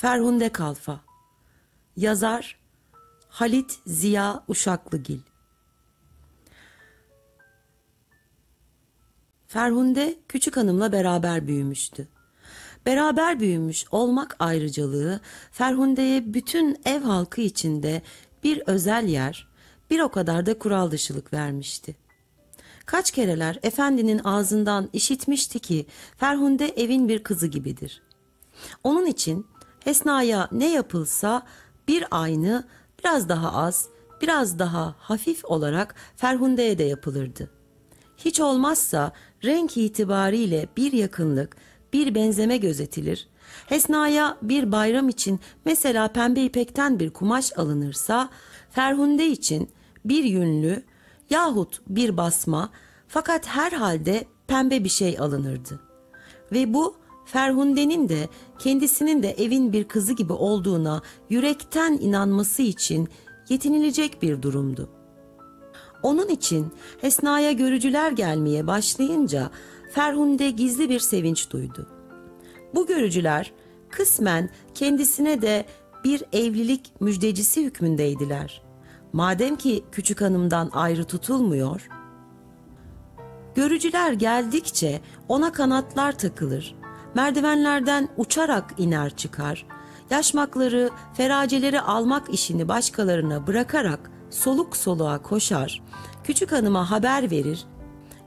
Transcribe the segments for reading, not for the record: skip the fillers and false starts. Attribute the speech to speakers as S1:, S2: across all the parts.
S1: Ferhunde Kalfa. Yazar Halit Ziya Uşaklıgil. Ferhunde küçük hanımla beraber büyümüştü. Beraber büyümüş olmak ayrıcalığı Ferhunde'ye bütün ev halkı içinde bir özel yer, bir o kadar da kural dışılık vermişti. Kaç kereler efendinin ağzından işitmişti ki Ferhunde evin bir kızı gibidir. Onun için Hesna'ya ne yapılsa bir aynı, biraz daha az, biraz daha hafif olarak Ferhunde'ye de yapılırdı. Hiç olmazsa renk itibariyle bir yakınlık, bir benzeme gözetilir. Hesna'ya bir bayram için mesela pembe ipekten bir kumaş alınırsa, Ferhunde için bir yünlü yahut bir basma, fakat herhalde pembe bir şey alınırdı. Ve bu Ferhunde'nin de kendisinin de evin bir kızı gibi olduğuna yürekten inanması için yetinilecek bir durumdu. Onun için Hesna'ya görücüler gelmeye başlayınca Ferhunde gizli bir sevinç duydu. Bu görücüler kısmen kendisine de bir evlilik müjdecisi hükmündeydiler. Madem ki küçük hanımdan ayrı tutulmuyor, görücüler geldikçe ona kanatlar takılır, merdivenlerden uçarak iner çıkar, yaşmakları, feraceleri almak işini başkalarına bırakarak soluk soluğa koşar, küçük hanıma haber verir,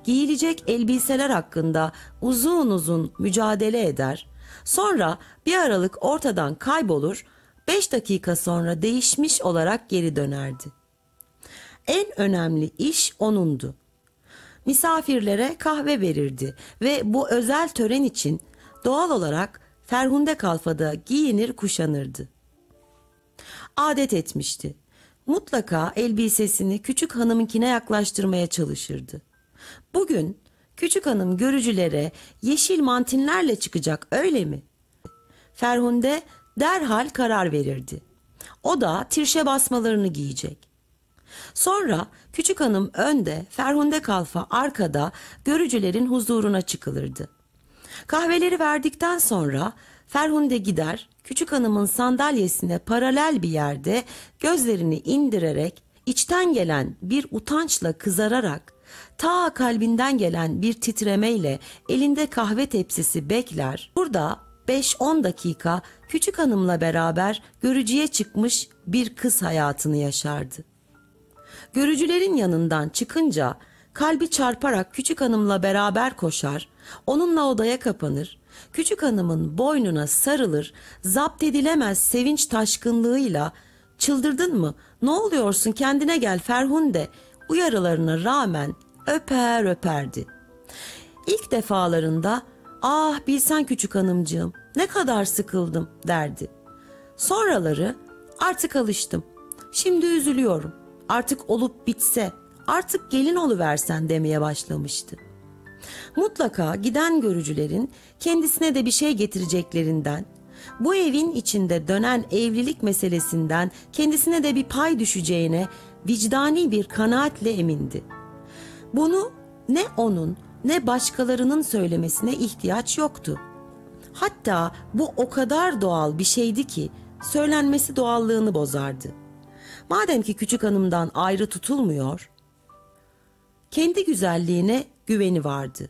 S1: giyilecek elbiseler hakkında uzun uzun mücadele eder, sonra bir aralık ortadan kaybolur, 5 dakika sonra değişmiş olarak geri dönerdi. En önemli iş onundu. Misafirlere kahve verirdi ve bu özel tören için doğal olarak Ferhunde Kalfa'da giyinir kuşanırdı. Adet etmişti. Mutlaka elbisesini küçük hanımınkine yaklaştırmaya çalışırdı. Bugün küçük hanım görücülere yeşil mantinlerle çıkacak, öyle mi? Ferhunde derhal karar verirdi. O da tirşe basmalarını giyecek. Sonra küçük hanım önde, Ferhunde Kalfa arkada görücülerin huzuruna çıkılırdı. Kahveleri verdikten sonra Ferhunde gider, küçük hanımın sandalyesine paralel bir yerde gözlerini indirerek, içten gelen bir utançla kızararak, ta kalbinden gelen bir titremeyle elinde kahve tepsisi bekler. Burada 5-10 dakika küçük hanımla beraber görücüye çıkmış bir kız hayatını yaşardı. Görücülerin yanından çıkınca kalbi çarparak küçük hanımla beraber koşar, onunla odaya kapanır, küçük hanımın boynuna sarılır, zapt edilemez sevinç taşkınlığıyla "Çıldırdın mı? Ne oluyorsun? Kendine gel Ferhunde" uyarılarına rağmen öper öperdi. İlk defalarında "Ah bilsen küçük hanımcığım, ne kadar sıkıldım" derdi. Sonraları "Artık alıştım, şimdi üzülüyorum, artık olup bitse, artık gelin oluversen" demeye başlamıştı. Mutlaka giden görücülerin kendisine de bir şey getireceklerinden, bu evin içinde dönen evlilik meselesinden kendisine de bir pay düşeceğine vicdani bir kanaatle emindi. Bunu ne onun ne başkalarının söylemesine ihtiyaç yoktu. Hatta bu o kadar doğal bir şeydi ki söylenmesi doğallığını bozardı. Madem ki küçük hanımdan ayrı tutulmuyor, kendi güzelliğine güveni vardı.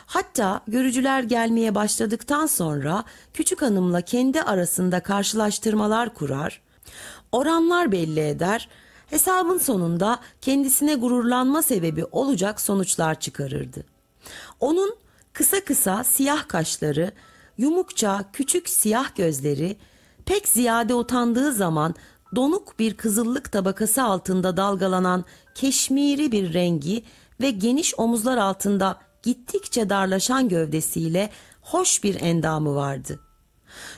S1: Hatta görücüler gelmeye başladıktan sonra küçük hanımla kendi arasında karşılaştırmalar kurar, oranlar belli eder, hesabın sonunda kendisine gururlanma sebebi olacak sonuçlar çıkarırdı. Onun kısa kısa siyah kaşları, yumukça küçük siyah gözleri, pek ziyade utandığı zaman donuk bir kızıllık tabakası altında dalgalanan keşmiri bir rengi ve geniş omuzlar altında gittikçe darlaşan gövdesiyle hoş bir endamı vardı.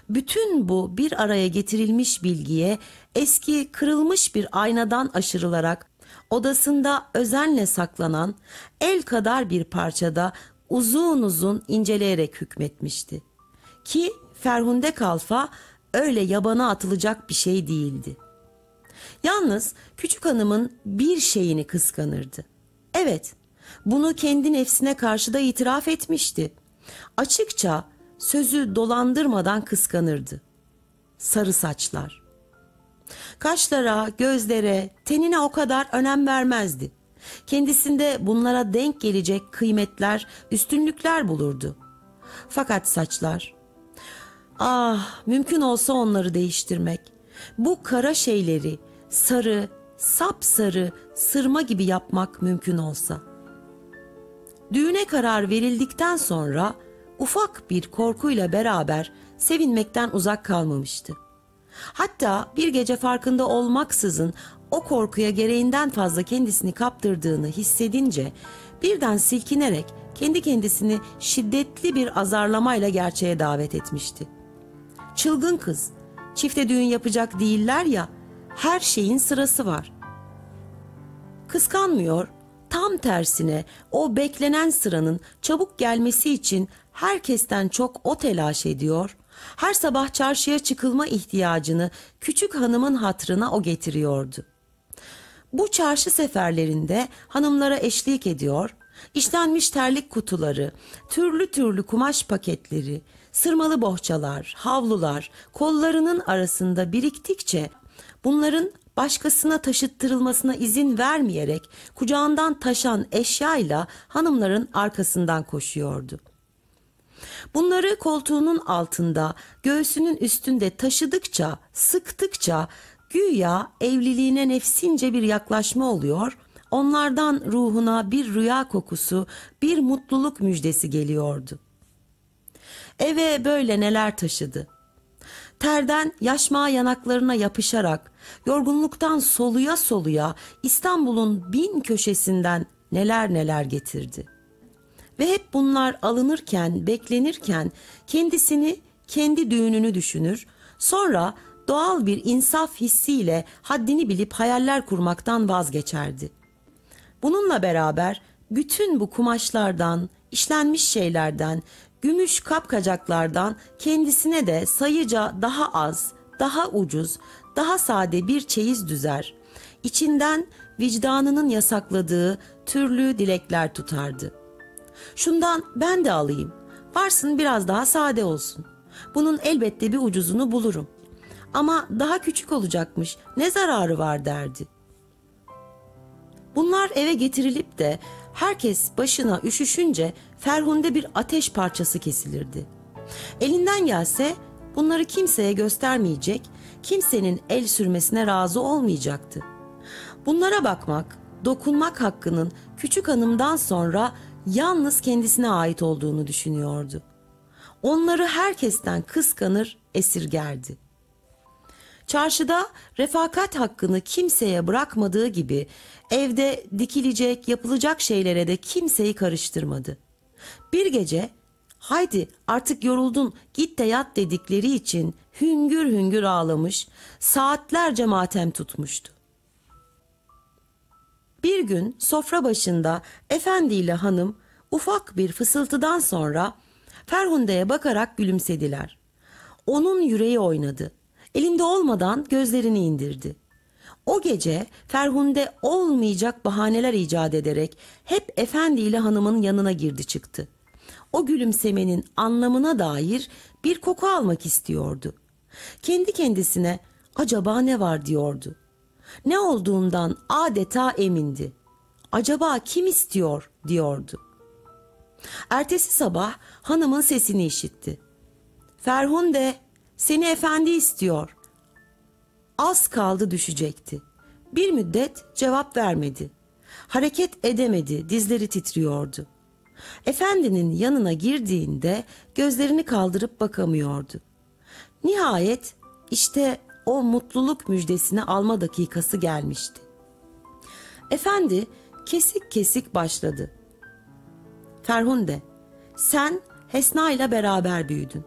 S1: Bütün bu bir araya getirilmiş bilgiye eski kırılmış bir aynadan aşırılarak odasında özenle saklanan el kadar bir parçada uzun uzun inceleyerek hükmetmişti. Ki Ferhunde Kalfa öyle yabana atılacak bir şey değildi. Yalnız küçük hanımın bir şeyini kıskanırdı. Evet, bunu kendi nefsine karşı da itiraf etmişti. Açıkça, sözü dolandırmadan kıskanırdı. sarı saçlar. Kaşlara, gözlere, tenine o kadar önem vermezdi. Kendisinde bunlara denk gelecek kıymetler, üstünlükler bulurdu. Fakat saçlar, ah mümkün olsa onları değiştirmek, bu kara şeyleri sarı, sapsarı, sırma gibi yapmak mümkün olsa. Düğüne karar verildikten sonra ufak bir korkuyla beraber sevinmekten uzak kalmamıştı. Hatta bir gece farkında olmaksızın o korkuya gereğinden fazla kendisini kaptırdığını hissedince birden silkinerek kendi kendisini şiddetli bir azarlamayla gerçeğe davet etmişti. Çılgın kız, çifte düğün yapacak değiller ya, her şeyin sırası var. Kıskanmıyor, tam tersine o beklenen sıranın çabuk gelmesi için herkesten çok o telaş ediyor, her sabah çarşıya çıkılma ihtiyacını küçük hanımın hatırına o getiriyordu. Bu çarşı seferlerinde hanımlara eşlik ediyor, işlenmiş terlik kutuları, türlü türlü kumaş paketleri, sırmalı bohçalar, havlular kollarının arasında biriktikçe bunların başkasına taşıttırılmasına izin vermeyerek kucağından taşan eşyayla hanımların arkasından koşuyordu. Bunları koltuğunun altında, göğsünün üstünde taşıdıkça, sıktıkça güya evliliğine nefsince bir yaklaşma oluyor, onlardan ruhuna bir rüya kokusu, bir mutluluk müjdesi geliyordu. Eve böyle neler taşıdı. Terden yaşmağı yanaklarına yapışarak, yorgunluktan soluya soluya İstanbul'un 1000 köşesinden neler neler getirdi. Ve hep bunlar alınırken, beklenirken kendisini, kendi düğününü düşünür, sonra doğal bir insaf hissiyle haddini bilip hayaller kurmaktan vazgeçerdi. Bununla beraber bütün bu kumaşlardan, işlenmiş şeylerden, gümüş kapkacaklardan kendisine de sayıca daha az, daha ucuz, daha sade bir çeyiz düzer, İçinden vicdanının yasakladığı türlü dilekler tutardı. Şundan ben de alayım, varsın biraz daha sade olsun. Bunun elbette bir ucuzunu bulurum. Ama daha küçük olacakmış, ne zararı var derdi. Bunlar eve getirilip de herkes başına üşüşünce Ferhunde bir ateş parçası kesilirdi. Elinden gelse bunları kimseye göstermeyecek, kimsenin el sürmesine razı olmayacaktı. Bunlara bakmak, dokunmak hakkının küçük hanımdan sonra yalnız kendisine ait olduğunu düşünüyordu. Onları herkesten kıskanır, esirgerdi. Çarşıda refakat hakkını kimseye bırakmadığı gibi evde dikilecek, yapılacak şeylere de kimseyi karıştırmadı. Bir gece haydi artık yoruldun git de yat dedikleri için hüngür hüngür ağlamış, saatlerce matem tutmuştu. Bir gün sofra başında efendi ile hanım ufak bir fısıltıdan sonra Ferhunde'ye bakarak gülümsediler. Onun yüreği oynadı. Elinde olmadan gözlerini indirdi. O gece Ferhunde olmayacak bahaneler icat ederek hep efendi ile hanımın yanına girdi çıktı. O gülümsemenin anlamına dair bir koku almak istiyordu. Kendi kendisine acaba ne var diyordu. Ne olduğundan adeta emindi. Acaba kim istiyor diyordu. Ertesi sabah hanımın sesini işitti. Ferhunde, seni efendi istiyor. Az kaldı düşecekti. Bir müddet cevap vermedi. Hareket edemedi, dizleri titriyordu. Efendinin yanına girdiğinde gözlerini kaldırıp bakamıyordu. Nihayet işte o mutluluk müjdesini alma dakikası gelmişti. Efendi kesik kesik başladı. Ferhunde, sen Hesna ile beraber büyüdün.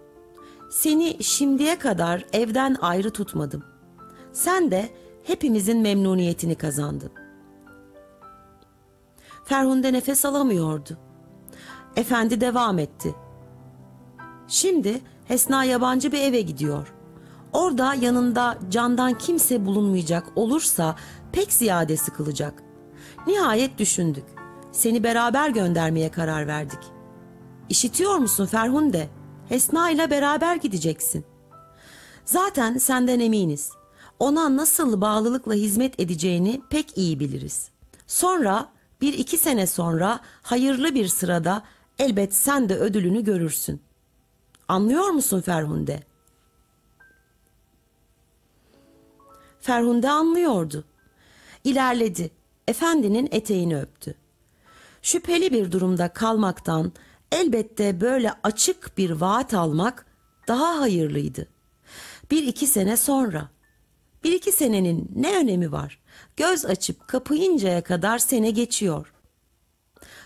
S1: Seni şimdiye kadar evden ayrı tutmadım. Sen de hepimizin memnuniyetini kazandın. Ferhunde nefes alamıyordu. Efendi devam etti. Şimdi Hesna yabancı bir eve gidiyor. Orada yanında candan kimse bulunmayacak olursa pek ziyade sıkılacak. Nihayet düşündük. Seni beraber göndermeye karar verdik. İşitiyor musun Ferhunde? Hesna ile beraber gideceksin. Zaten senden eminiz. Ona nasıl bağlılıkla hizmet edeceğini pek iyi biliriz. Sonra 1-2 sene sonra hayırlı bir sırada elbet sen de ödülünü görürsün. Anlıyor musun Ferhunde? Ferhunde anlıyordu. İlerledi. Efendinin eteğini öptü. Şüpheli bir durumda kalmaktan elbette böyle açık bir vaat almak daha hayırlıydı. 1-2 sene sonra. 1-2 senenin ne önemi var? Göz açıp kapayıncaya kadar sene geçiyor.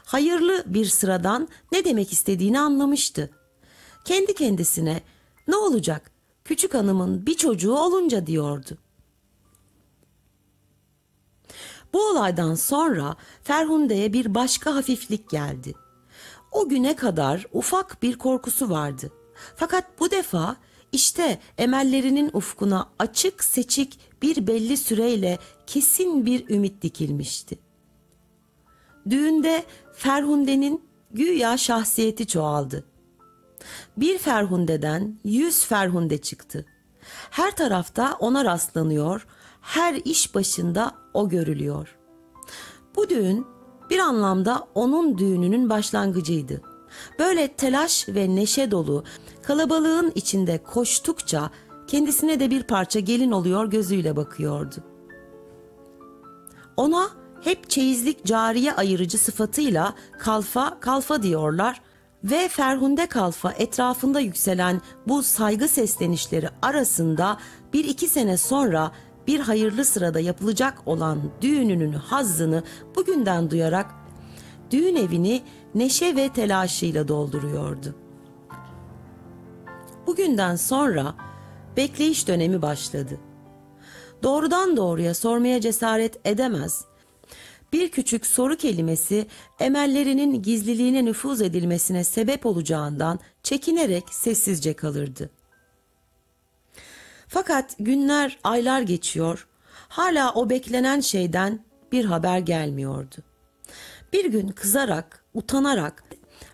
S1: Hayırlı bir sıradan ne demek istediğini anlamıştı. Kendi kendisine ne olacak? Küçük hanımın bir çocuğu olunca diyordu. Bu olaydan sonra Ferhunde'ye bir başka hafiflik geldi. O güne kadar ufak bir korkusu vardı. Fakat bu defa işte emellerinin ufkuna açık seçik bir belli süreyle kesin bir ümit dikilmişti. Düğünde Ferhunde'nin güya şahsiyeti çoğaldı. Bir Ferhunde'den 100 Ferhunde çıktı. Her tarafta ona rastlanıyor, her iş başında o görülüyor. Bu düğün bir anlamda onun düğününün başlangıcıydı. Böyle telaş ve neşe dolu kalabalığın içinde koştukça kendisine de bir parça gelin oluyor gözüyle bakıyordu. Ona hep çeyizlik cariye ayırıcı sıfatıyla kalfa kalfa diyorlar ve Ferhunde kalfa etrafında yükselen bu saygı seslenişleri arasında 1-2 sene sonra bir hayırlı sırada yapılacak olan düğününün hazzını bugünden duyarak düğün evini neşe ve telaşıyla dolduruyordu. Bugünden sonra bekleyiş dönemi başladı. Doğrudan doğruya sormaya cesaret edemez. Bir küçük soru kelimesi emellerinin gizliliğine nüfuz edilmesine sebep olacağından çekinerek sessizce kalırdı. Fakat günler, aylar geçiyor, hala o beklenen şeyden bir haber gelmiyordu. Bir gün kızarak, utanarak,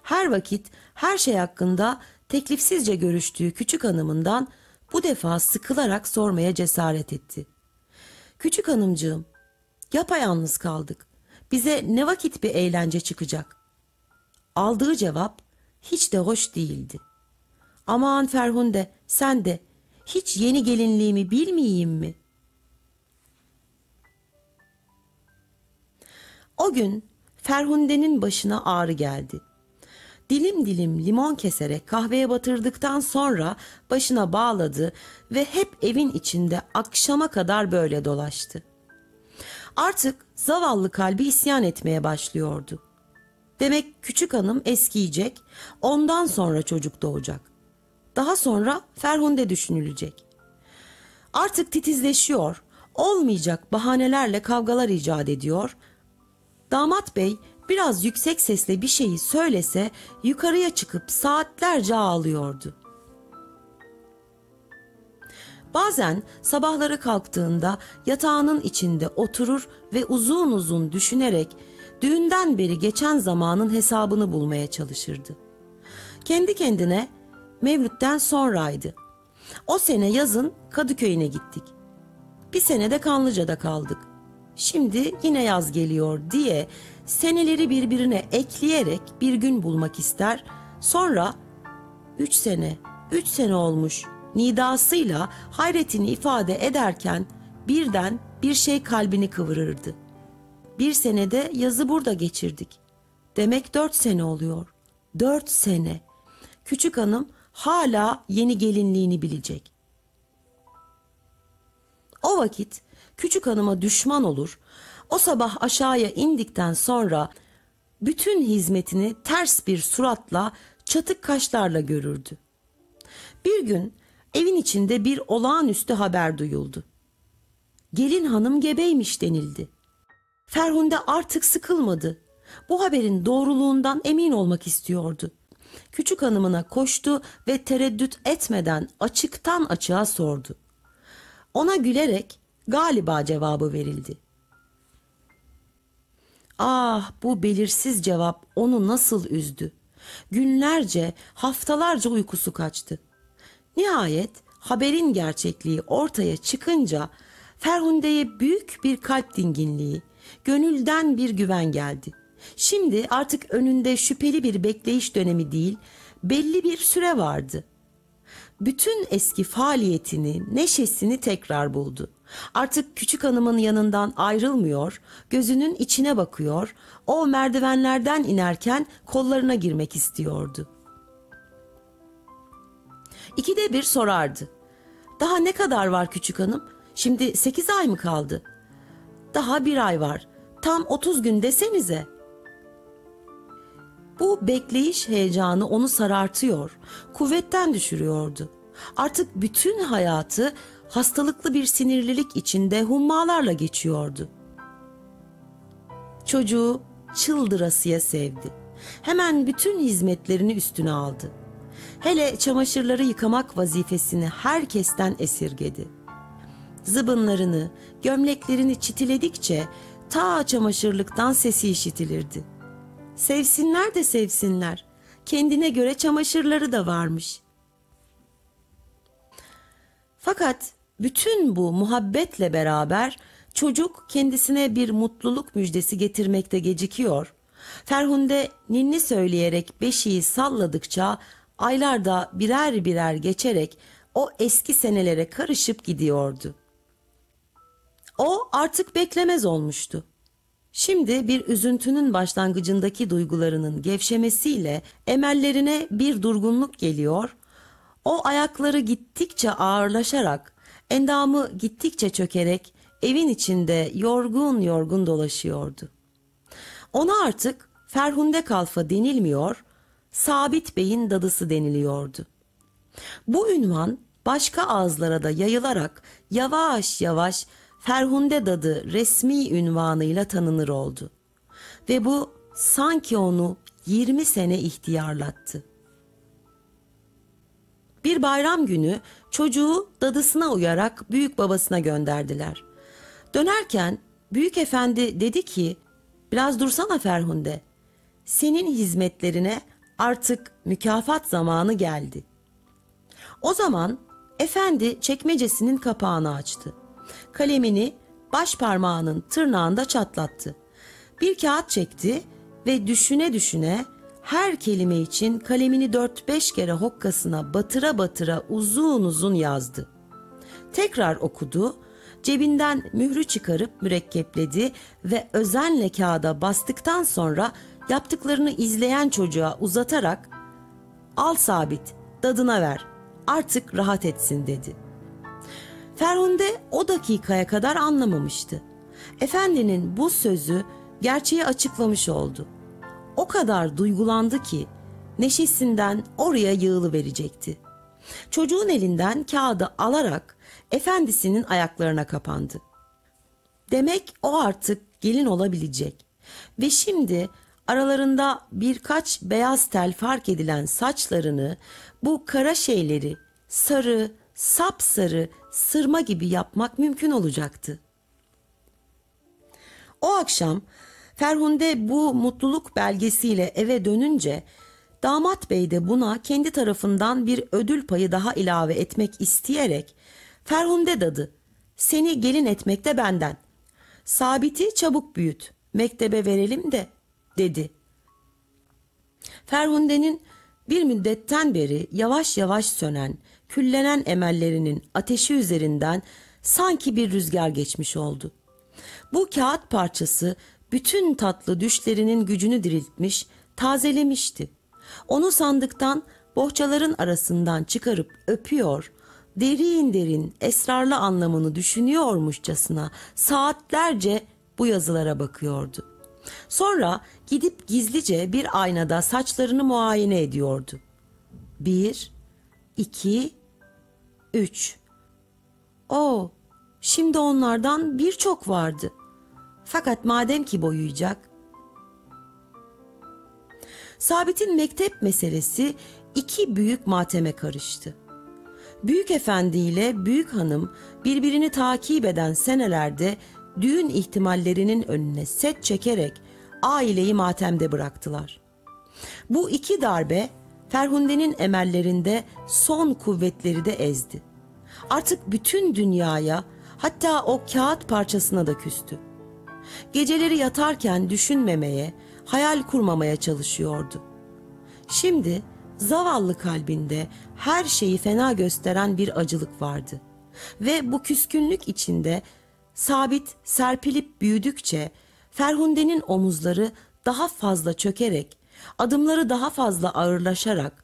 S1: her vakit her şey hakkında teklifsizce görüştüğü küçük hanımından bu defa sıkılarak sormaya cesaret etti. "Küçük hanımcığım, yapayalnız kaldık. Bize ne vakit bir eğlence çıkacak?" Aldığı cevap hiç de hoş değildi. "Aman Ferhunde, sen de hiç yeni gelinliğimi bilmeyeyim mi?" O gün Ferhunde'nin başına ağrı geldi. Dilim dilim limon keserek kahveye batırdıktan sonra başına bağladı ve hep evin içinde akşama kadar böyle dolaştı. Artık zavallı kalbi isyan etmeye başlıyordu. Demek küçük hanım eskiyecek, ondan sonra çocuk doğacak. Daha sonra Ferhunde düşünülecek. Artık titizleşiyor, olmayacak bahanelerle kavgalar icat ediyor. Damat bey biraz yüksek sesle bir şeyi söylese yukarıya çıkıp saatlerce ağlıyordu. Bazen sabahları kalktığında yatağının içinde oturur ve uzun uzun düşünerek düğünden beri geçen zamanın hesabını bulmaya çalışırdı. Kendi kendine Mevlüt'ten sonraydı. O sene yazın Kadıköy'üne gittik. Bir sene de Kanlıca'da kaldık. Şimdi yine yaz geliyor diye seneleri birbirine ekleyerek bir gün bulmak ister. Sonra 3 sene olmuş nidasıyla hayretini ifade ederken birden bir şey kalbini kıvırırdı. 1 senede yazı burada geçirdik. Demek 4 sene oluyor. 4 sene. Küçük hanım hala yeni gelinliğini bilecek. O vakit küçük hanıma düşman olur, o sabah aşağıya indikten sonra bütün hizmetini ters bir suratla, çatık kaşlarla görürdü. Bir gün evin içinde bir olağanüstü haber duyuldu. Gelin hanım gebeymiş denildi. Ferhunde artık sıkılmadı. Bu haberin doğruluğundan emin olmak istiyordu. Küçük hanımına koştu ve tereddüt etmeden açıktan açığa sordu. Ona gülerek galiba cevabı verildi. Ah, bu belirsiz cevap onu nasıl üzdü. Günlerce, haftalarca uykusu kaçtı. Nihayet haberin gerçekliği ortaya çıkınca Ferhunde'ye büyük bir kalp dinginliği, gönülden bir güven geldi. Şimdi artık önünde şüpheli bir bekleyiş dönemi değil, belli bir süre vardı. Bütün eski faaliyetini, neşesini tekrar buldu. Artık küçük hanımın yanından ayrılmıyor, gözünün içine bakıyor, o merdivenlerden inerken kollarına girmek istiyordu. İkide bir sorardı. Daha ne kadar var küçük hanım? Şimdi 8 ay mı kaldı? Daha 1 ay var. Tam 30 gün desenize. Bu bekleyiş heyecanı onu sarartıyor, kuvvetten düşürüyordu. Artık bütün hayatı hastalıklı bir sinirlilik içinde hummalarla geçiyordu. Çocuğu çıldırasıya sevdi. Hemen bütün hizmetlerini üstüne aldı. Hele çamaşırları yıkamak vazifesini herkesten esirgedi. Zıbınlarını, gömleklerini çitiledikçe ta çamaşırlıktan sesi işitilirdi. Sevsinler de sevsinler, kendine göre çamaşırları da varmış. Fakat bütün bu muhabbetle beraber çocuk kendisine bir mutluluk müjdesi getirmekte gecikiyor. Ferhunde ninni söyleyerek beşiği salladıkça aylar da birer birer geçerek o eski senelere karışıp gidiyordu. O artık beklemez olmuştu. Şimdi bir üzüntünün başlangıcındaki duygularının gevşemesiyle emellerine bir durgunluk geliyor, o ayakları gittikçe ağırlaşarak, endamı gittikçe çökerek evin içinde yorgun yorgun dolaşıyordu. Ona artık Ferhunde Kalfa denilmiyor, Sabit Bey'in dadısı deniliyordu. Bu ünvan başka ağızlara da yayılarak yavaş yavaş Ferhunde Dadı resmi ünvanıyla tanınır oldu. Ve bu sanki onu 20 sene ihtiyarlattı. Bir bayram günü çocuğu dadısına uyarak büyük babasına gönderdiler. Dönerken büyük efendi dedi ki, "Biraz dursana Ferhunde, senin hizmetlerine artık mükafat zamanı geldi." O zaman efendi çekmecesinin kapağını açtı. Kalemini baş parmağının tırnağında çatlattı. Bir kağıt çekti ve düşüne düşüne her kelime için kalemini 4-5 kere hokkasına batıra batıra uzun uzun yazdı. Tekrar okudu, cebinden mührü çıkarıp mürekkepledi ve özenle kağıda bastıktan sonra yaptıklarını izleyen çocuğa uzatarak "Al Sabit, dadına ver, artık rahat etsin." dedi. Ferhunde o dakikaya kadar anlamamıştı. Efendinin bu sözü gerçeği açıklamış oldu. O kadar duygulandı ki neşesinden oraya yığılıverecekti. Çocuğun elinden kağıdı alarak efendisinin ayaklarına kapandı. Demek o artık gelin olabilecek ve şimdi aralarında birkaç beyaz tel fark edilen saçlarını, bu kara şeyleri sarı, sapsarı, sırma gibi yapmak mümkün olacaktı. O akşam Ferhunde bu mutluluk belgesiyle eve dönünce damat bey de buna kendi tarafından bir ödül payı daha ilave etmek isteyerek "Ferhunde Dadı, seni gelin etmek de benden. Sabit'i çabuk büyüt, mektebe verelim de," dedi. Ferhunde'nin bir müddetten beri yavaş yavaş sönen, küllenen emellerinin ateşi üzerinden sanki bir rüzgar geçmiş oldu. Bu kağıt parçası bütün tatlı düşlerinin gücünü diriltmiş, tazelemişti. Onu sandıktan, bohçaların arasından çıkarıp öpüyor, derin derin esrarlı anlamını düşünüyormuşçasına saatlerce bu yazılara bakıyordu. Sonra gidip gizlice bir aynada saçlarını muayene ediyordu. 1, 2, 3. Şimdi onlardan birçok vardı. Fakat madem ki boyayacak. Sabit'in mektep meselesi iki büyük mateme karıştı. Büyük efendi ile büyük hanım birbirini takip eden senelerde düğün ihtimallerinin önüne set çekerek aileyi matemde bıraktılar. Bu iki darbe Ferhunde'nin emellerinde son kuvvetleri de ezdi. Artık bütün dünyaya, hatta o kağıt parçasına da küstü. Geceleri yatarken düşünmemeye, hayal kurmamaya çalışıyordu. Şimdi zavallı kalbinde her şeyi fena gösteren bir acılık vardı. Ve bu küskünlük içinde Sabit serpilip büyüdükçe Ferhunde'nin omuzları daha fazla çökerek, adımları daha fazla ağırlaşarak,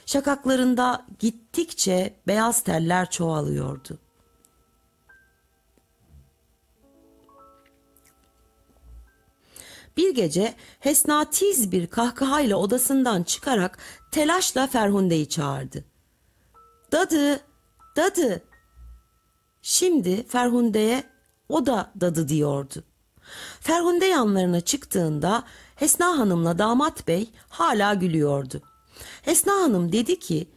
S1: şakaklarında gittikçe beyaz teller çoğalıyordu. Bir gece Hesna tiz bir kahkahayla odasından çıkarak telaşla Ferhunde'yi çağırdı. "Dadı, dadı!" Şimdi Ferhunde'ye o da dadı diyordu. Ferhunde yanlarına çıktığında Hesna Hanım'la damat bey hala gülüyordu. Hesna Hanım dedi ki,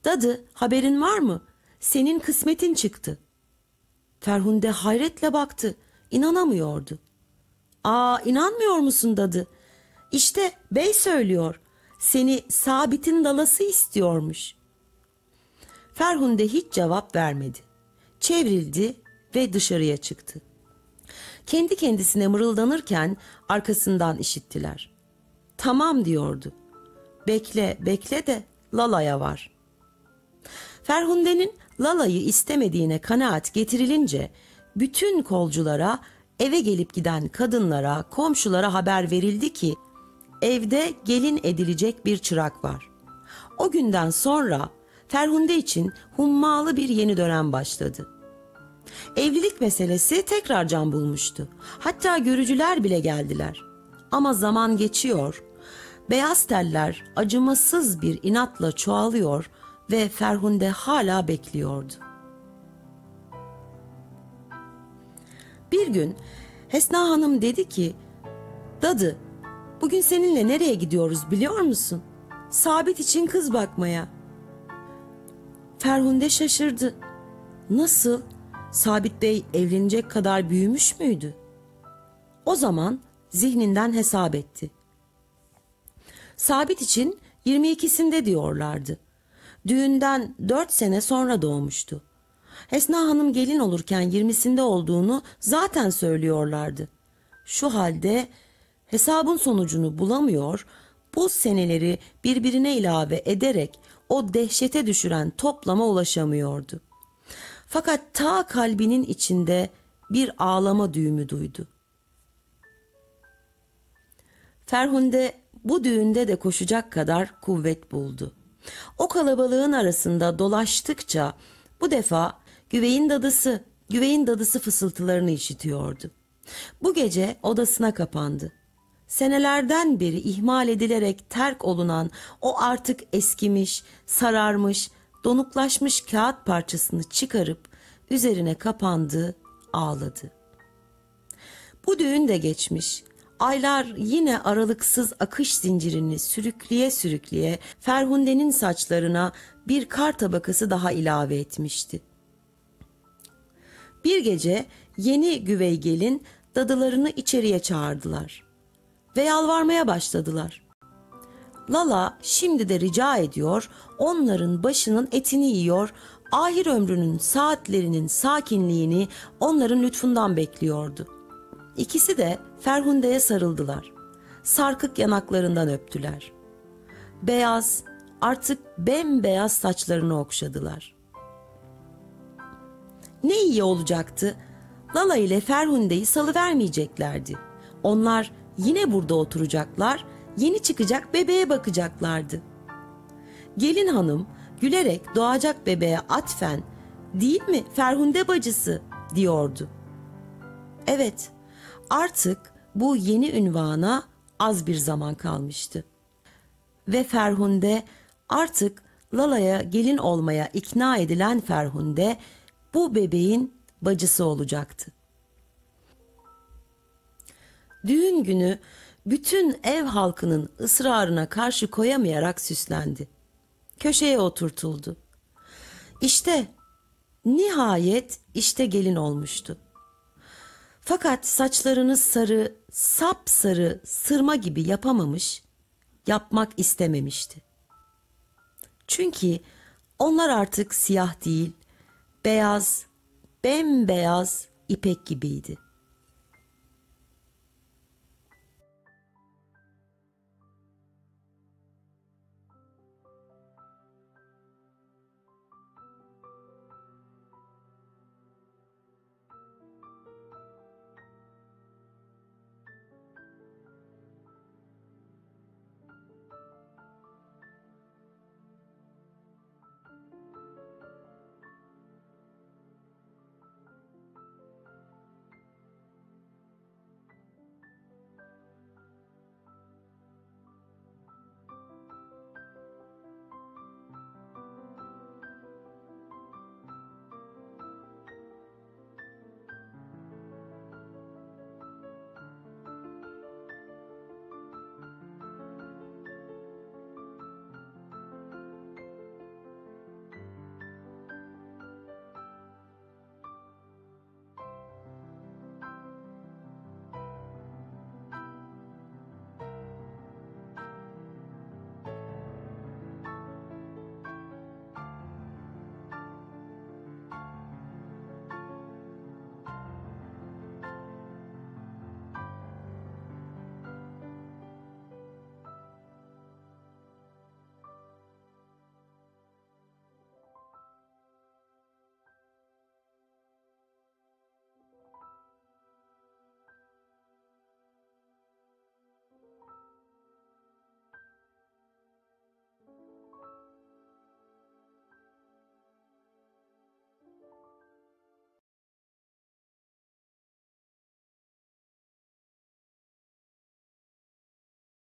S1: "Dadı, haberin var mı? Senin kısmetin çıktı." Ferhunde hayretle baktı, inanamıyordu. "Aa, inanmıyor musun dadı? İşte bey söylüyor, seni Sabit'in dalası istiyormuş." Ferhunde hiç cevap vermedi. Çevrildi ve dışarıya çıktı. Kendi kendisine mırıldanırken arkasından işittiler. "Tamam," diyordu. "Bekle, bekle de Lala'ya var." Ferhunde'nin Lala'yı istemediğine kanaat getirilince bütün kolculara, eve gelip giden kadınlara, komşulara haber verildi ki evde gelin edilecek bir çırak var. O günden sonra Ferhunde için hummalı bir yeni dönem başladı. Evlilik meselesi tekrar can bulmuştu. Hatta görücüler bile geldiler. Ama zaman geçiyor, beyaz teller acımasız bir inatla çoğalıyor ve Ferhunde hala bekliyordu. Bir gün Hesna Hanım dedi ki, "Dadı, bugün seninle nereye gidiyoruz biliyor musun? Sabit için kız bakmaya." Ferhunde şaşırdı. Nasıl? Sabit Bey evlenecek kadar büyümüş müydü? O zaman zihninden hesap etti. Sabit için 22'sinde diyorlardı. Düğünden 4 sene sonra doğmuştu. Hesna Hanım gelin olurken 20'sinde olduğunu zaten söylüyorlardı. Şu halde hesabın sonucunu bulamıyor, bu seneleri birbirine ilave ederek o dehşete düşüren toplama ulaşamıyordu. Fakat ta kalbinin içinde bir ağlama düğümü duydu. Ferhunde bu düğünde de koşacak kadar kuvvet buldu. O kalabalığın arasında dolaştıkça bu defa güveyin dadısı fısıltılarını işitiyordu. Bu gece odasına kapandı. Senelerden beri ihmal edilerek terk olunan o artık eskimiş, sararmış, donuklaşmış kağıt parçasını çıkarıp üzerine kapandı, ağladı. Bu düğün de geçmiş. Aylar yine aralıksız akış zincirini sürükleye sürükleye Ferhunde'nin saçlarına bir kar tabakası daha ilave etmişti. Bir gece yeni güvey gelin dadılarını içeriye çağırdılar ve yalvarmaya başladılar. Lala şimdi de rica ediyor, onların başının etini yiyor, ahir ömrünün saatlerinin sakinliğini onların lütfundan bekliyordu. İkisi de Ferhunde'ye sarıldılar. Sarkık yanaklarından öptüler. Beyaz, artık bembeyaz saçlarını okşadılar. Ne iyi olacaktı. Lala ile Ferhunde'yi salıvermeyeceklerdi. Onlar yine burada oturacaklar, yeni çıkacak bebeğe bakacaklardı. Gelin hanım gülerek doğacak bebeğe atfen, "Değil mi Ferhunde bacısı?" diyordu. Evet, artık bu yeni ünvana az bir zaman kalmıştı. Ve Ferhunde artık Lala'ya gelin olmaya ikna edilen Ferhunde bu bebeğin bacısı olacaktı. Düğün günü bütün ev halkının ısrarına karşı koyamayarak süslendi. Köşeye oturtuldu. İşte nihayet gelin olmuştu. Fakat saçlarını sarı, sapsarı sırma gibi yapamamış, yapmak istememişti. Çünkü onlar artık siyah değil, Beyaz, bembeyaz ipek gibiydi.